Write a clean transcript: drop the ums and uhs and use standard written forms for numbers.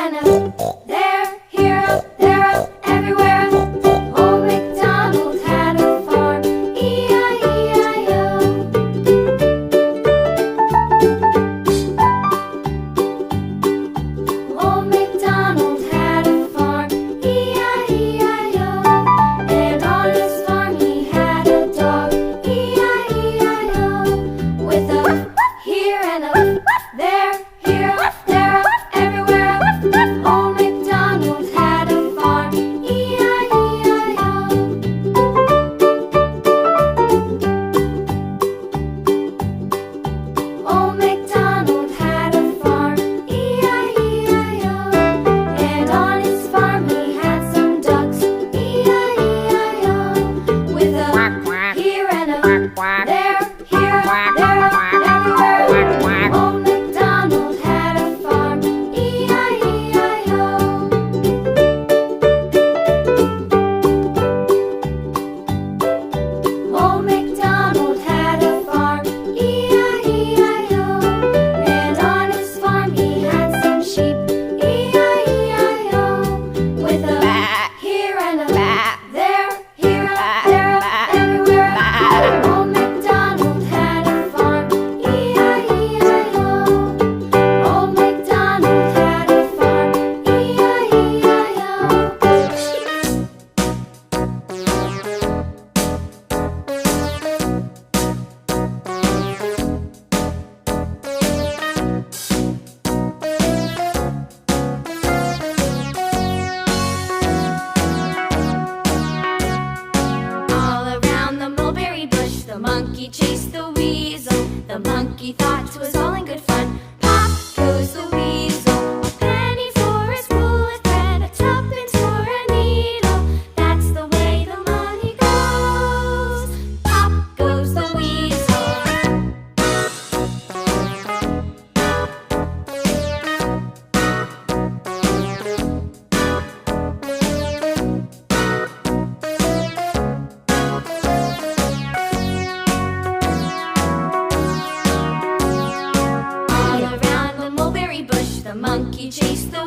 and a there, here, up, there, up, everywhere. Old MacDonald had a farm, E-I-E-I-O. Old MacDonald had a farm, E-I-E-I-O. And on his farm he had a dog, E-I-E-I-O. With a here and a there, here, there, everywhere. Old MacDonald had a farm, E-I-E-I-O. Old MacDonald had a farm, E-I-E-I-O. And on his farm he had some ducks, E-I-E-I-O. With a here and a there, here, there, everywhere. Old MacDonald had a farm, E-I-E-I-O. Old MacDonald had a farm, E-I-E-I-O. And on his farm he had some sheep, E-I-E-I-O. With a here and a there, here, there, everywhere. Old MacDonald had a farm, E-I-E-I-O. Old MacDonald had a farm, E-I-E-I-O. All around the mulberry bush, the monkey chased the weasel. The monkey thought 'twas all in good fun. Pop goes the weasel, a penny for a spool of thread, a tuppence for a needle. That's the way the money goes. Pop goes the weasel. All around the mulberry bush, the monkey chased the